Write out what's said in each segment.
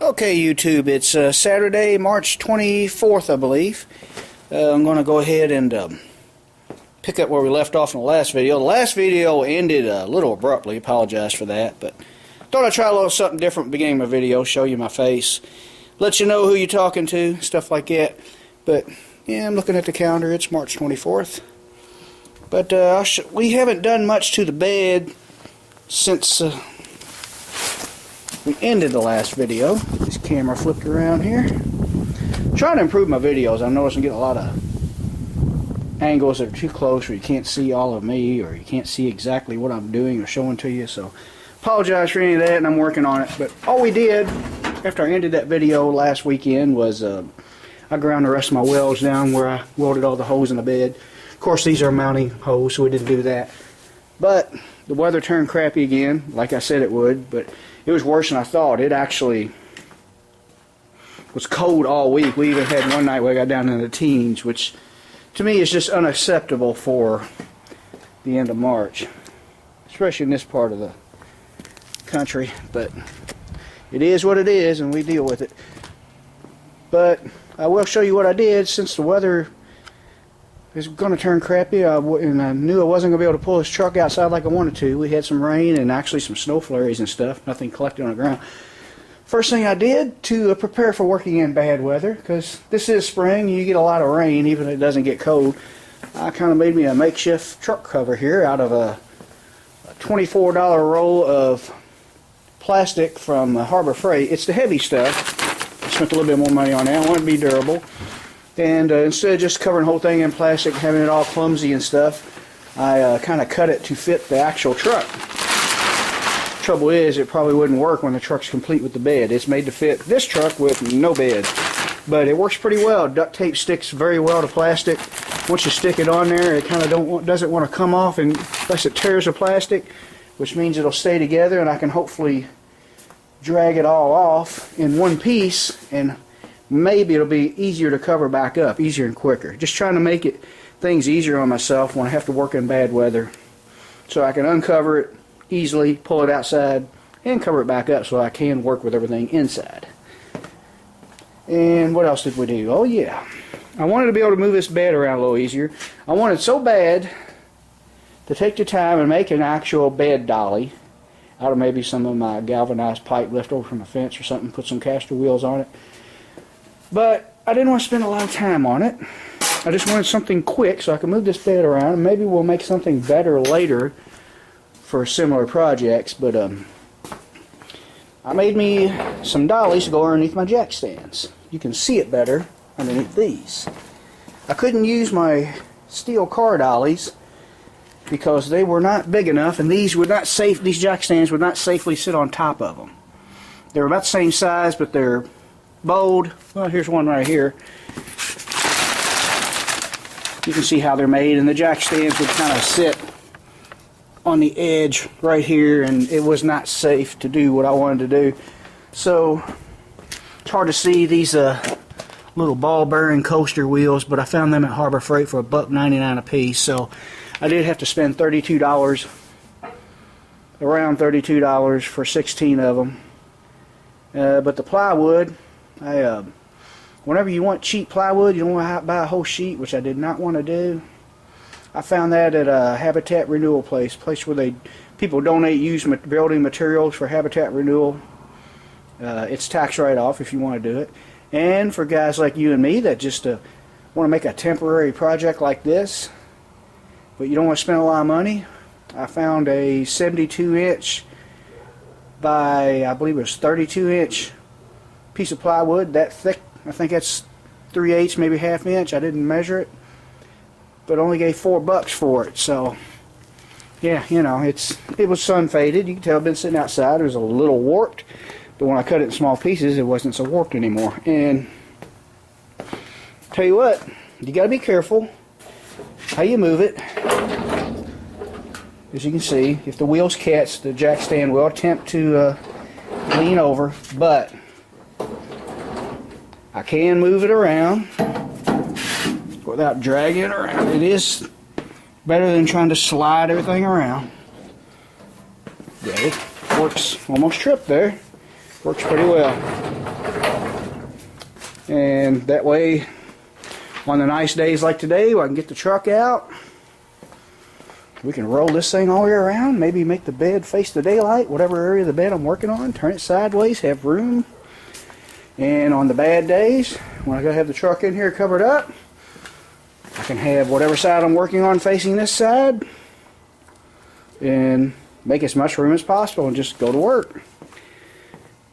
Okay, YouTube, it's Saturday, March 24th, I believe. I'm going to go ahead and pick up where we left off in the last video. The last video ended a little abruptly, apologize for that, but thought I'd try a little something different at the beginning of my video, show you my face, let you know who you're talking to, stuff like that. But, yeah, I'm looking at the calendar, it's March 24th. But we haven't done much to the bed since we ended the last video. This camera flipped around here. I'm trying to improve my videos. I notice I'm getting a lot of angles that are too close where you can't see all of me or you can't see exactly what I'm doing or showing to you. So apologize for any of that, and I'm working on it. But all we did after I ended that video last weekend was I ground the rest of my welds down where I welded all the holes in the bed. Of course, these are mounting holes, so we didn't do that. But the weather turned crappy again, like I said it would, but it was worse than I thought. It actually was cold all week. We even had one night where I got down in the teens, which to me is just unacceptable for the end of March, especially in this part of the country. But it is what it is, and we deal with it. But I will show you what I did since the weather is going to turn crappy, and I knew I wasn't going to be able to pull this truck outside like I wanted to. We had some rain and actually some snow flurries and stuff, nothing collected on the ground. First thing I did to prepare for working in bad weather, because this is spring, you get a lot of rain even if it doesn't get cold, I kind of made me a makeshift truck cover here out of a $24 roll of plastic from Harbor Freight. It's the heavy stuff. I spent a little bit more money on that. I want it to be durable. And instead of just covering the whole thing in plastic, having it all clumsy and stuff, I kind of cut it to fit the actual truck. Trouble is, it probably wouldn't work when the truck's complete with the bed. It's made to fit this truck with no bed. But it works pretty well. Duct tape sticks very well to plastic. Once you stick it on there, it kind of doesn't want to come off unless it tears the plastic, which means it'll stay together, and I can hopefully drag it all off in one piece, and maybe it'll be easier to cover back up, easier and quicker. Just trying to make things easier on myself when I have to work in bad weather, so I can uncover it easily, pull it outside, and cover it back up so I can work with everything inside. And what else did we do? Oh yeah, I wanted to be able to move this bed around a little easier. I wanted so bad to take the time and make an actual bed dolly out of maybe some of my galvanized pipe left over from the fence or something, put some caster wheels on it. But I didn't want to spend a lot of time on it. I just wanted something quick so I could move this bed around, and maybe we'll make something better later for similar projects. But I made me some dollies to go underneath my jack stands. You can see it better underneath these. I couldn't use my steel car dollies because they were not big enough, and these jack stands would not safely sit on top of them. They were about the same size, but they're bowed. Well, here's one right here. You can see how they're made, and the jack stands would kind of sit on the edge right here, and it was not safe to do what I wanted to do. So it's hard to see these little ball bearing coaster wheels, but I found them at Harbor Freight for $1.99 a piece. So I did have to spend $32, around $32 for 16 of them. But the plywood, whenever you want cheap plywood, you don't want to buy a whole sheet, which I did not want to do. I found that at a habitat renewal place where people donate used building materials for habitat renewal. It's tax write-off if you want to do it. And for guys like you and me that just want to make a temporary project like this, but you don't want to spend a lot of money, I found a 72-inch by, I believe it was 32-inch piece of plywood that thick. I think that's 3/8, maybe ½ inch. I didn't measure it, but only gave $4 for it. So yeah, you know, it was sun faded. You can tell it's been sitting outside. It was a little warped, but when I cut it in small pieces, it wasn't so warped anymore. And tell you what, you got to be careful how you move it. As you can see, if the wheels catch, the jack stand will attempt to lean over, but I can move it around without dragging it around. It is better than trying to slide everything around. Yeah, it works. Almost tripped there. Works pretty well. And that way, on the nice days like today, where I can get the truck out, we can roll this thing all the way around, maybe make the bed face the daylight, whatever area of the bed I'm working on, turn it sideways, have room. And on the bad days, when I gotta have the truck in here covered up, I can have whatever side I'm working on facing this side and make as much room as possible and just go to work.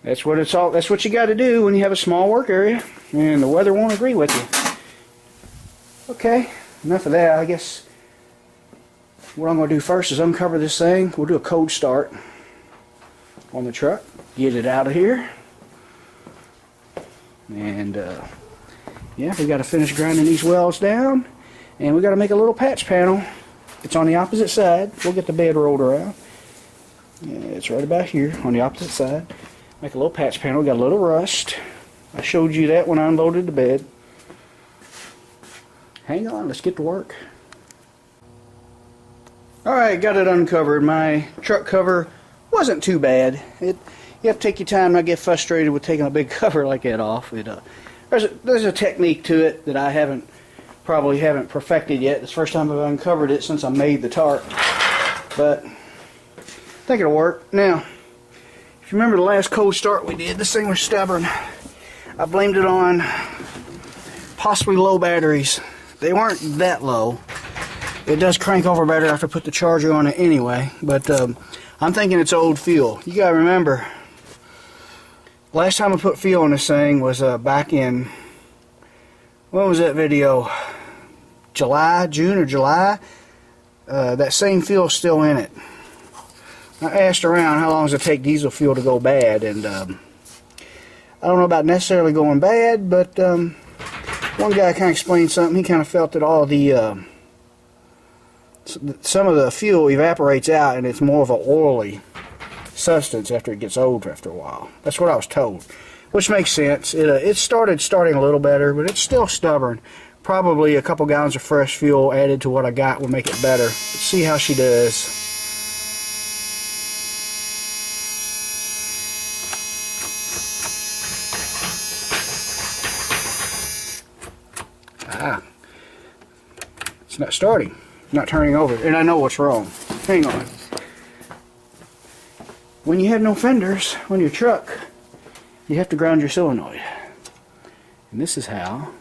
That's what it's all. That's what you got to do when you have a small work area and the weather won't agree with you. Okay, enough of that. I guess what I'm going to do first is uncover this thing. We'll do a cold start on the truck, get it out of here, and yeah, we got to finish grinding these welds down, and we got to make a little patch panel. It's on the opposite side. We'll get the bed rolled around. Yeah, it's right about here on the opposite side. Make a little patch panel. Got a little rust. I showed you that when I unloaded the bed. Hang on, let's get to work. Alright, got it uncovered. My truck cover wasn't too bad. You have to take your time, not get frustrated with taking a big cover like that off. There's a technique to it that I probably haven't perfected yet. It's the first time I've uncovered it since I made the tarp. But I think it'll work. Now, if you remember the last cold start we did, this thing was stubborn. I blamed it on possibly low batteries. They weren't that low. It does crank over better after I put the charger on it anyway, but I'm thinking it's old fuel. You gotta remember, last time I put fuel on this thing was back in, when was that video? June or July? That same fuel's still in it. I asked around how long does it take diesel fuel to go bad, and I don't know about necessarily going bad, but one guy kind of explained something. He kind of felt that all the some of the fuel evaporates out, and it's more of an oily substance after it gets old after a while. That's what I was told, which makes sense. It starting a little better, but it's still stubborn. Probably a couple gallons of fresh fuel added to what I got will make it better. Let's see how she does. It's not starting, not turning over, and I know what's wrong. Hang on. When you have no fenders on your truck, you have to ground your solenoid. And this is how,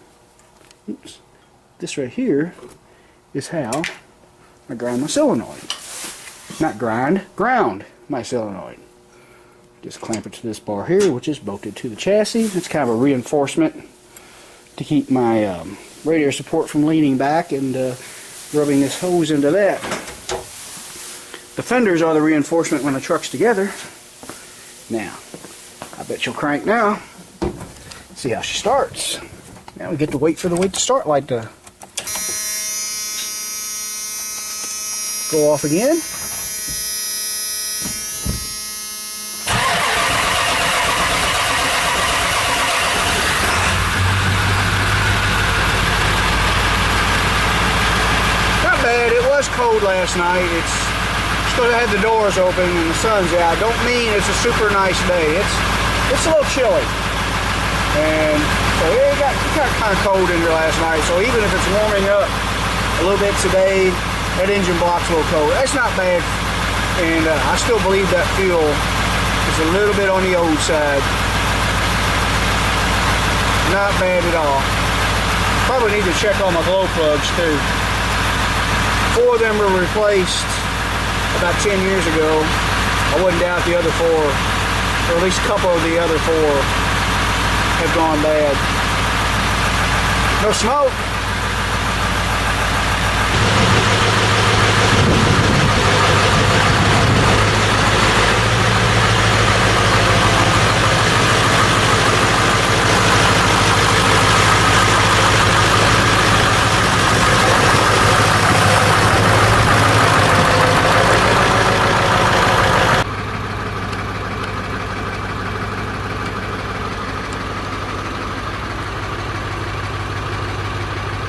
oops, this right here is how I ground my solenoid. Not grind, ground my solenoid. Just clamp it to this bar here, which is bolted to the chassis. It's kind of a reinforcement to keep my radiator support from leaning back and rubbing this hose into that. The fenders are the reinforcement when the truck's together. Now, I bet she'll crank now. See how she starts. Now we get to wait for the wait to start light to go off again. Cold last night. It's because I had the doors open and the sun's out. Don't mean it's a super nice day. It's a little chilly, and so it got kind of cold in here last night. So even if it's warming up a little bit today, that engine block's a little cold. That's not bad, and I still believe that fuel is a little bit on the old side. Not bad at all. Probably need to check on my glow plugs too. 4 of them were replaced about 10 years ago. I wouldn't doubt the other 4, or at least a couple of the other 4 have gone bad. No smoke.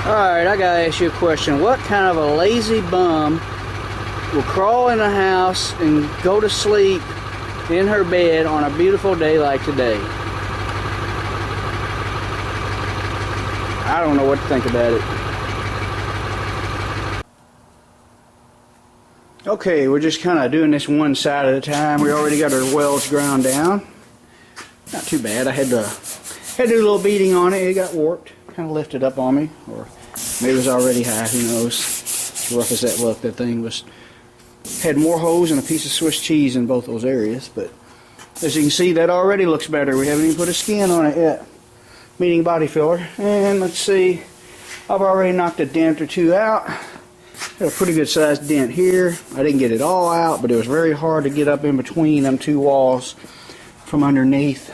Alright, I gotta ask you a question. What kind of a lazy bum will crawl in the house and go to sleep in her bed on a beautiful day like today? I don't know what to think about it. Okay, we're just kind of doing this one side at a time. We already got our welds ground down. Not too bad. I had to do a little beating on it. It got warped. Kind of lifted up on me. Or maybe it was already high. Who knows? As rough as that looked, that thing had more holes and a piece of Swiss cheese in both those areas. But as you can see, that already looks better. We haven't even put a skin on it yet. Meaning body filler. And let's see. I've already knocked a dent or two out. Got a pretty good sized dent here. I didn't get it all out, but it was very hard to get up in between them two walls from underneath.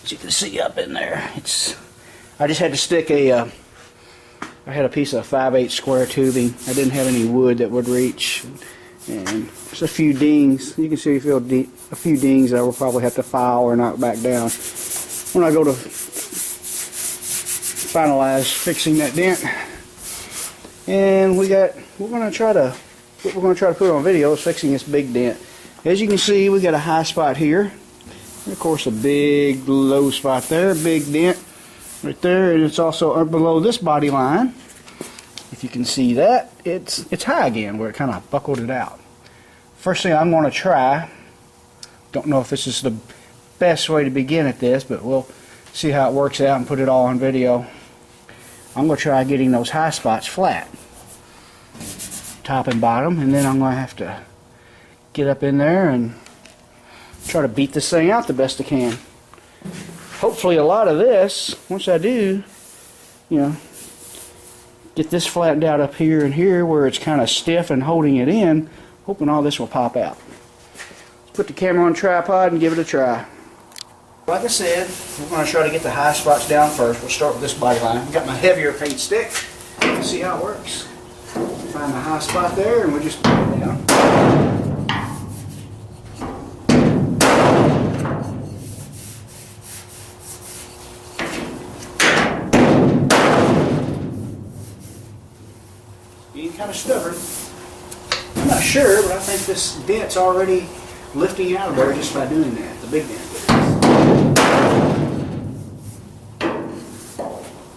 As you can see up in there, I just had to stick I had a piece of 5/8 square tubing. I didn't have any wood that would reach, and just a few dings. You can see a few dings that I will probably have to file or knock back down when I go to finalize fixing that dent. And what we're going to try to put on video is fixing this big dent. As you can see, we got a high spot here, and of course a big low spot there, big dent right there, and it's also up below this body line. If you can see that, it's high again where it kind of buckled it out. First thing I'm going to try, don't know if this is the best way to begin at this, but we'll see how it works out and put it all on video. I'm going to try getting those high spots flat, top and bottom, and then I'm going to have to get up in there and try to beat this thing out the best I can. Hopefully a lot of this, once I do, get this flattened out up here and here where it's kind of stiff and holding it in, hoping all this will pop out. Let's put the camera on tripod and give it a try. Like I said, we're going to try to get the high spots down first. We'll start with this body line. I've got my heavier paint stick. Let's see how it works. Find the high spot there and we'll just put it down. Being kind of stubborn. I'm not sure, but I think this dent's already lifting out of there just by doing that. The big dent.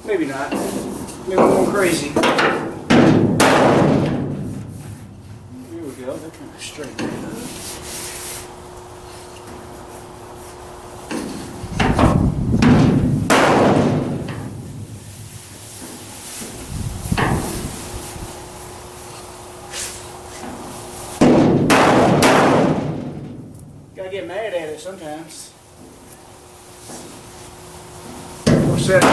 Maybe not. Maybe I'm going crazy. There we go. They're kind of straight. Gotta get mad at it sometimes. What's that?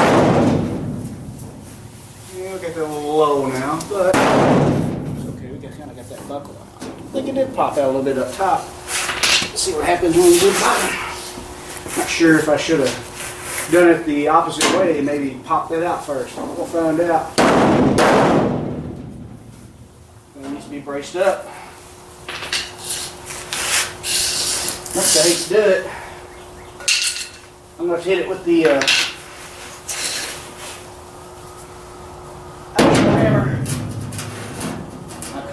Yeah, we'll get that a little low now, but it's okay. We kind of got that buckle out. I think it did pop out a little bit up top. Let's see what happens when we do bottom. Not sure if I should have done it the opposite way. Maybe pop that out first. We'll find out. It needs to be braced up. Okay, let's do it. I'm going to hit it with the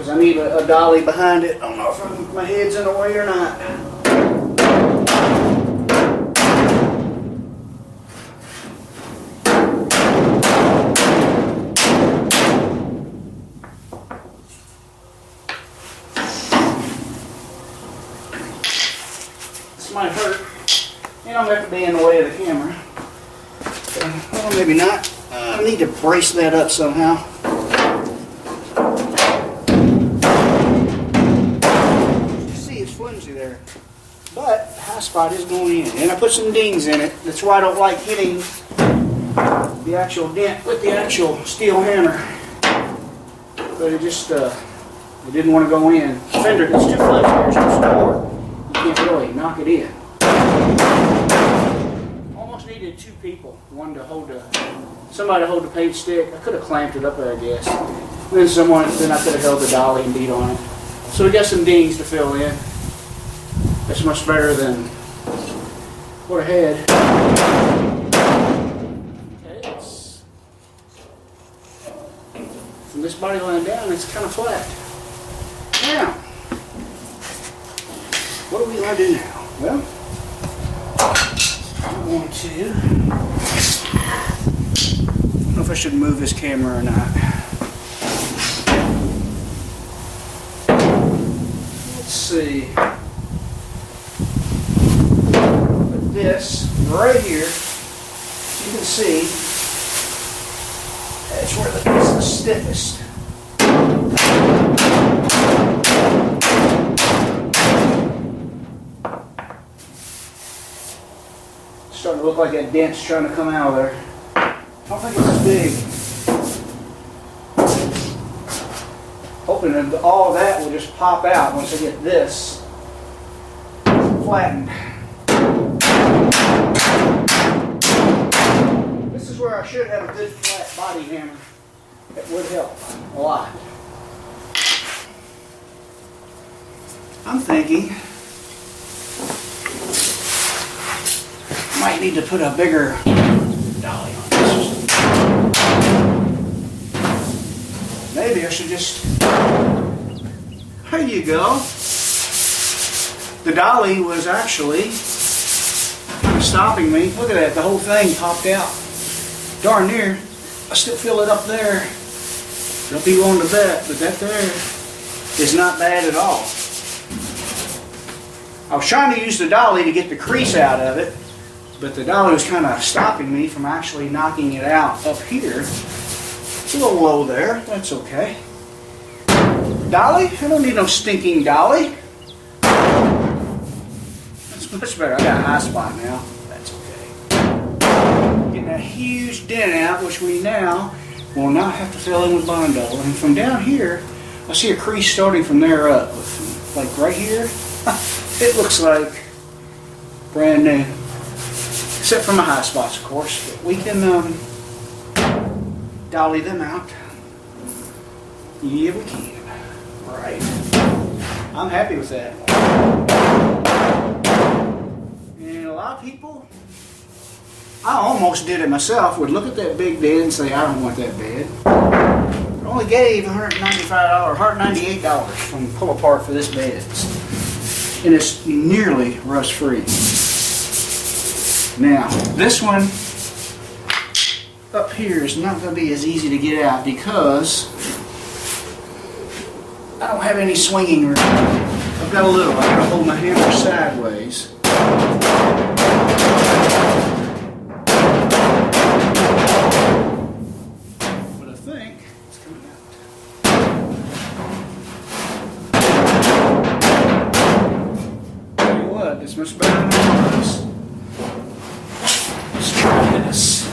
because I need a dolly behind it. I don't know if my head's in the way or not. This might hurt. And I'm going to have to be in the way of the camera. Well, maybe not. I need to brace that up somehow. Flimsy there, but the high spot is going in, and I put some dings in it. That's why I don't like hitting the actual dent with the actual steel hammer. But it just it didn't want to go in. Fender, it's too flimsy. There's no support. You can't really knock it in. Almost needed two people, one to hold somebody to hold the paint stick. I could have clamped it up there, I guess. And then I could have held the dolly and beat on it. So we got some dings to fill in. That's much better than what I had. Okay, from this body line down, it's kind of flat. Now, what are we going to do now? Well, I'm going to if I should move this camera or not. Let's see. With this right here, you can see that's where it's the stiffest. It's starting to look like that dent's trying to come out of there. I don't think it's as big. Hoping that all of that will just pop out once I get this flattened. This is where I should have a good flat body hammer. That would help a lot. I'm thinking I might need to put a bigger dolly on this. Maybe I should just... There you go. The dolly was actually kind of stopping me. Look at that, the whole thing popped out. Darn near. I still feel it up there. Don't be willing to bet, but that there is not bad at all. I was trying to use the dolly to get the crease out of it, but the dolly was kind of stopping me from actually knocking it out up here. It's a little low there. That's okay. Dolly? I don't need no stinking dolly. That's much better. I got a high spot now. That's okay. Getting that huge dent out, which we now will not have to fill in with Bondo. And from down here, I see a crease starting from there up. Like right here. It looks like brand new. Except for my high spots, of course. But we can dolly them out. Yeah, we can. Right. I'm happy with that. And a lot of people, I almost did it myself, would look at that big bed and say, I don't want that bed. I only gave $195, $198 from pull apart for this bed. And it's nearly rust free. Now, this one up here is not going to be as easy to get out because I don't have any swinging room. I've got a little. I've got to hold my hammer sideways. But I think it's coming out. Tell you what, it's much better than it was. Let's try this.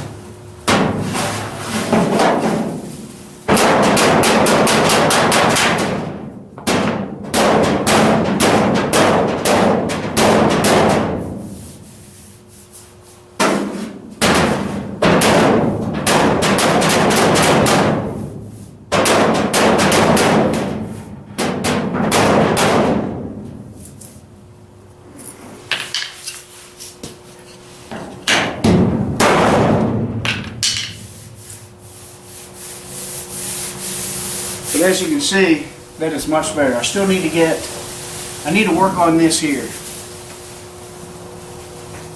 But as you can see, that is much better. I still need to work on this here.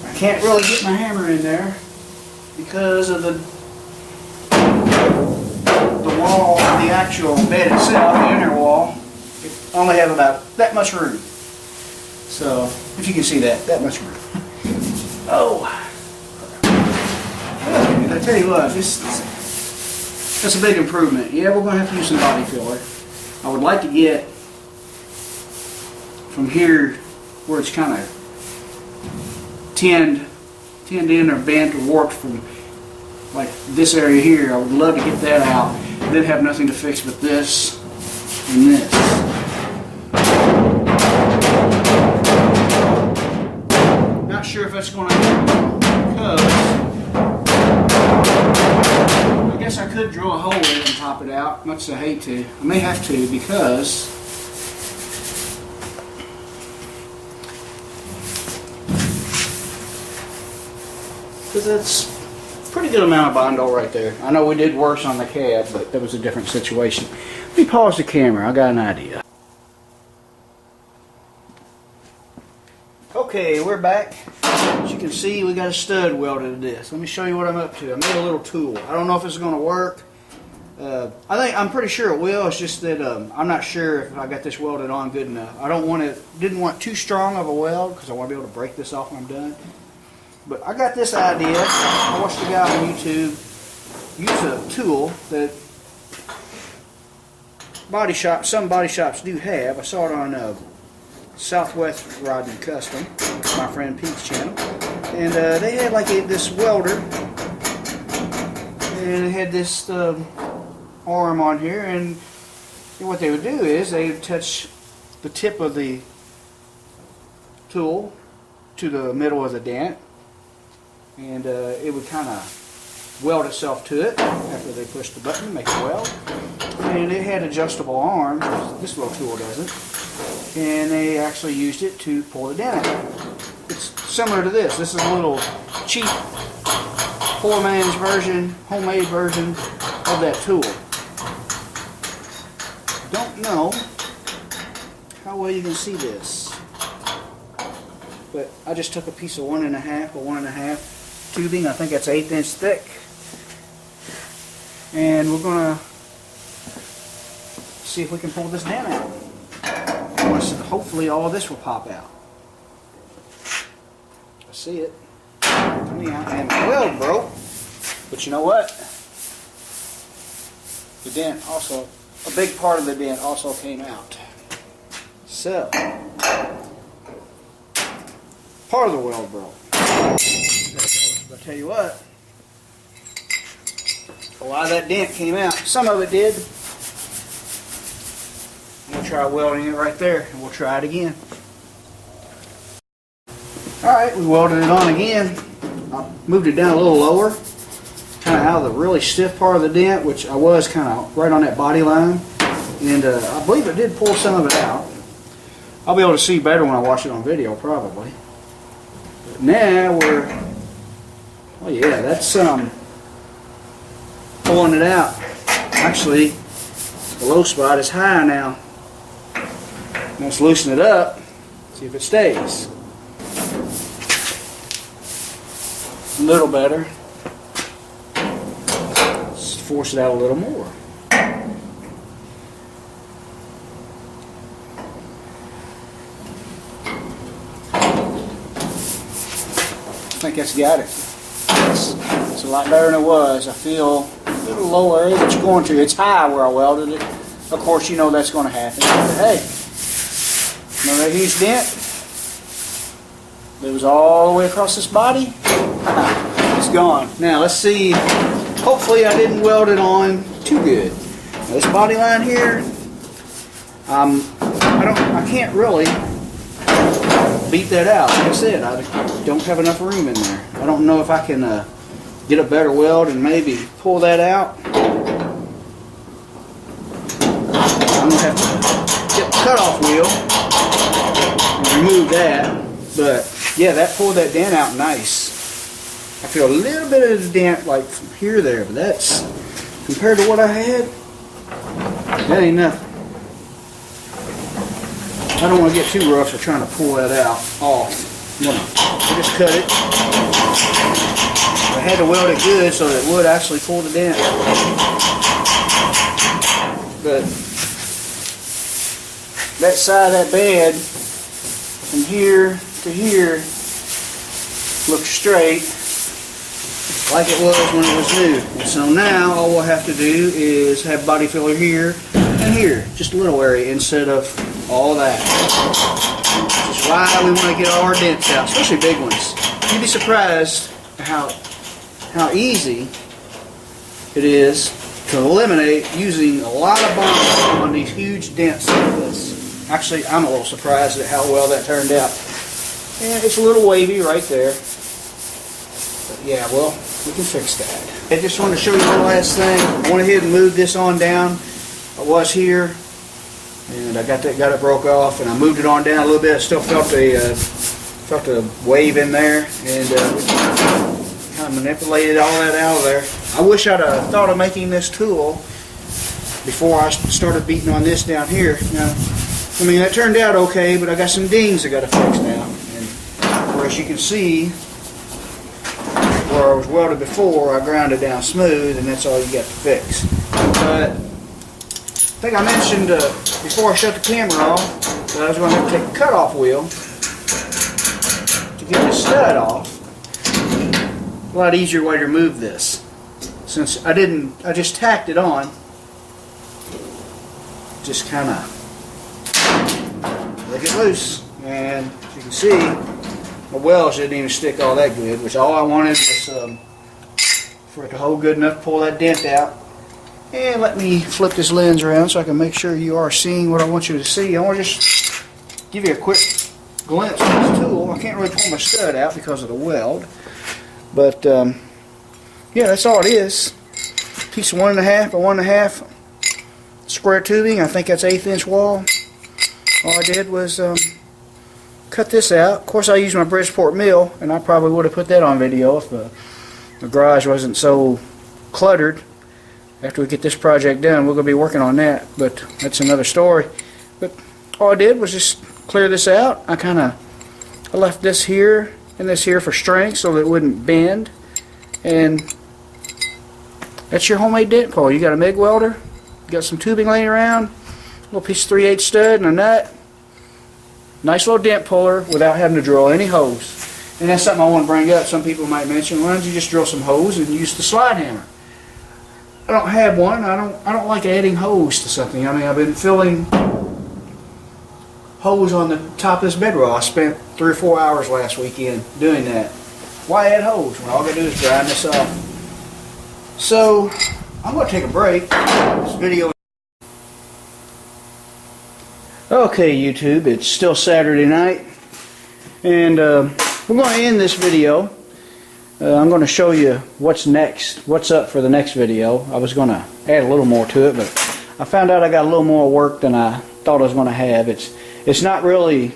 I can't really get my hammer in there because of the wall of the actual bed itself, the inner wall. It only have about that much room. So, if you can see that much room. Oh. And I tell you what, that's a big improvement. Yeah, we're going to have to use some body filler. I would like to get from here where it's kind of tinned in or bent or warped from like this area here. I would love to get that out and then have nothing to fix but this and this. Not sure if that's going to happen because I guess I could drill a hole in it and pop it out, much as I hate to. I may have to because that's a pretty good amount of Bondo right there. I know we did worse on the cab, but that was a different situation. Let me pause the camera. I got an idea. Okay. Okay, we're back. As you can see, we got a stud welded to this. Let me show you what I'm up to. I made a little tool. I don't know if it's going to work. I'm pretty sure it will. It's just that I'm not sure if I got this welded on good enough. Didn't want too strong of a weld because I want to be able to break this off when I'm done. But I got this idea. I watched a guy on YouTube use a tool that some body shops do have. I saw it on Southwest Rod and Custom, my friend Pete's channel, and they had like this welder, and it had this arm on here, and what they would do is they would touch the tip of the tool to the middle of the dent, and it would kind of weld itself to it after they pushed the button, make it weld. And it had adjustable arms. This little tool doesn't. And they actually used it to pull the dent out. It's similar to this. This is a little cheap, poor man's version, homemade version of that tool. Don't know how well you can see this, but I just took a piece of 1.5 or 1.5 tubing. I think that's 1/8 inch thick, and we're gonna see if we can pull this dent out. Hopefully all of this will pop out. I see it. And the weld broke, but you know what? The dent also, a big part of the dent also came out. So, part of the weld broke. But I tell you what, a lot of that dent came out. Some of it did. We'll try welding it right there, and we'll try it again. Alright, we welded it on again. I moved it down a little lower, kind of out of the really stiff part of the dent, which I was kind of right on that body line. And I believe it did pull some of it out. I'll be able to see better when I watch it on video, probably. But now we're, oh yeah, that's pulling it out. Actually, the low spot is high now. Let's loosen it up, see if it stays. A little better. Let's force it out a little more. I think that's got it. It's a lot better than it was. I feel a little lower area that you're going to. It's high where I welded it. Of course, you know that's going to happen. But hey, remember that huge dent that was all the way across this body? It's gone. Now let's see. Hopefully I didn't weld it on too good. Now, this body line here, I can't really beat that out. Like I said, I don't have enough room in there. I don't know if I can get a better weld and maybe pull that out. I'm gonna have to get the cutoff wheel and remove that. But yeah, that pulled that dent out nice. I feel a little bit of the dent like from here to there, but that's, compared to what I had, that ain't nothing. I don't want to get too rough for trying to pull that out off. No, I just cut it. I had to weld it good so that it would actually pull the dent. But that side of that bed from here to here looks straight like it was when it was new. And so now all we'll have to do is have body filler here and here, just a little area instead of all that. Which is why we want to get all our dents out, especially big ones. You'd be surprised how easy it is to eliminate using a lot of bond on these huge dents like this. Actually, I'm a little surprised at how well that turned out. And it's a little wavy right there. But yeah, well, we can fix that. I just wanted to show you one last thing. I went ahead and moved this on down. I was here, and I got it broke off, and I moved it on down a little bit. I still felt a wave in there, and kind of manipulated all that out of there. I wish I'd have thought of making this tool before I started beating on this down here. Now, I mean, that turned out okay, but I got some dings I got to fix now. And as you can see, where I was welded before, I ground it down smooth, and that's all you got to fix. But I think I mentioned before I shut the camera off that I was going to have to take the cutoff wheel to get the stud off. A lot easier way to remove this. Since I just tacked it on. Just kind of break it loose. And as you can see, my welds didn't even stick all that good, which all I wanted was for it to hold good enough to pull that dent out. And let me flip this lens around so I can make sure you are seeing what I want you to see. I want to just give you a quick glimpse of this tool. I can't really pull my stud out because of the weld. But yeah, that's all it is. Piece of 1.5 by 1.5 square tubing. I think that's 1/8 inch wall. All I did was cut this out. Of course, I used my Bridgeport mill, and I probably would have put that on video if the garage wasn't so cluttered. After we get this project done, we're going to be working on that, but that's another story. But all I did was just clear this out. I left this here and this here for strength so that it wouldn't bend. And that's your homemade dent puller. You got a MIG welder, you got some tubing laying around, a little piece of 3/8 stud and a nut. Nice little dent puller without having to drill any holes. And that's something I want to bring up. Some people might mention, why don't you just drill some holes and use the slide hammer? I don't have one. I don't like adding hose to something. I mean, I've been filling hose on the top of this bedroll. I spent 3 or 4 hours last weekend doing that. Why add hose when all I gotta do is grind this off? So I'm gonna take a break. This video. Okay, YouTube. It's still Saturday night, and we're going to end this video. I'm going to show you what's next, what's up for the next video. I was going to add a little more to it, but I found out I got a little more work than I thought I was going to have. It's not really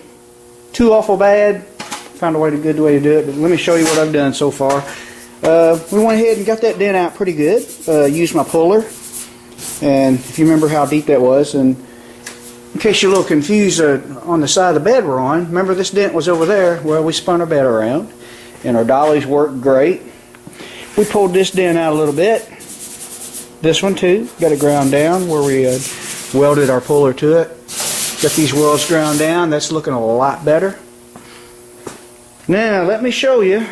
too awful bad. Found a good way to do it, but let me show you what I've done so far. We went ahead and got that dent out pretty good. Used my puller, and if you remember how deep that was, and in case you're a little confused on the side of the bed we're on, remember this dent was over there. Well, we spun our bed around, and our dollies worked great. We pulled this dent out a little bit. This one too, got it ground down where we welded our puller to it. Got these welds ground down. That's looking a lot better. Now let me show you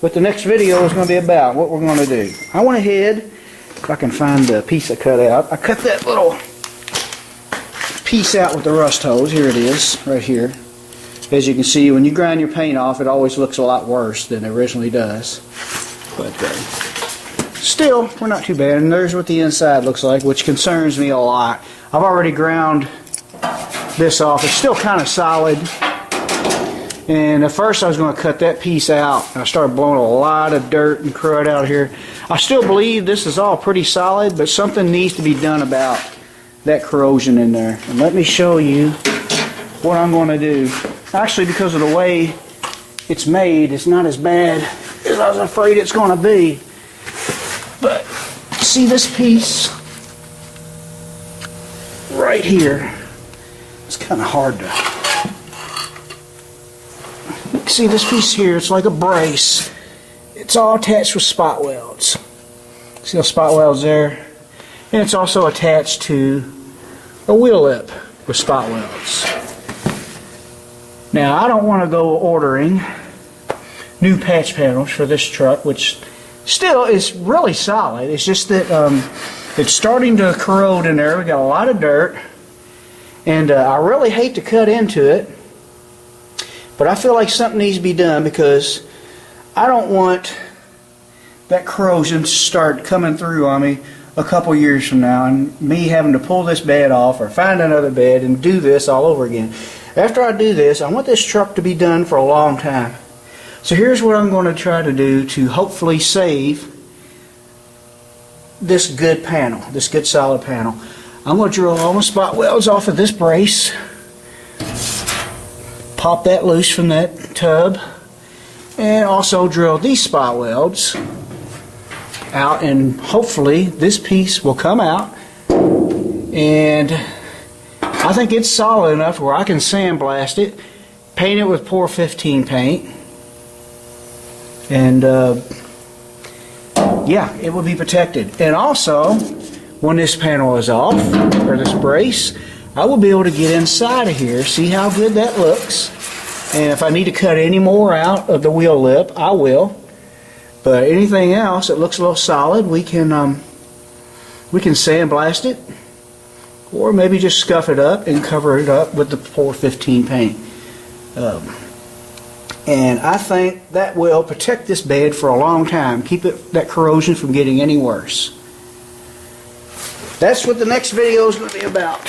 what the next video is going to be about, what we're going to do. I went ahead, if I can find the piece I cut out, I cut that little piece out with the rust hose. Here it is, right here. As you can see, when you grind your paint off, it always looks a lot worse than it originally does. But still, we're not too bad. And there's what the inside looks like, which concerns me a lot. I've already ground this off. It's still kind of solid. And at first I was going to cut that piece out, and I started blowing a lot of dirt and crud out of here. I still believe this is all pretty solid, but something needs to be done about that corrosion in there. And let me show you what I'm going to do. Actually, because of the way it's made, it's not as bad as I was afraid it's going to be. But see this piece right here? It's kind of hard to see. This piece here, it's like a brace. It's all attached with spot welds. See those spot welds there? And it's also attached to a wheel lip with spot welds. Now, I don't want to go ordering new patch panels for this truck, which still is really solid. It's just that it's starting to corrode in there. We got a lot of dirt, and I really hate to cut into it, but I feel like something needs to be done because I don't want that corrosion to start coming through on me a couple years from now and me having to pull this bed off or find another bed and do this all over again. After I do this, I want this truck to be done for a long time. So here's what I'm going to try to do to hopefully save this good panel, this good solid panel. I'm going to drill all my spot welds off of this brace, pop that loose from that tub, and also drill these spot welds out, and hopefully this piece will come out, and I think it's solid enough where I can sandblast it paint it with Pour 15 paint, and yeah, it will be protected. And also, when this panel is off, or this brace, I will be able to get inside of here, see how good that looks, and if I need to cut any more out of the wheel lip, I will. But anything else that looks a little solid, we can sandblast it, or maybe just scuff it up and cover it up with the Pour 15 paint. And I think that will protect this bed for a long time, keep that corrosion from getting any worse. That's what the next video is going to be about.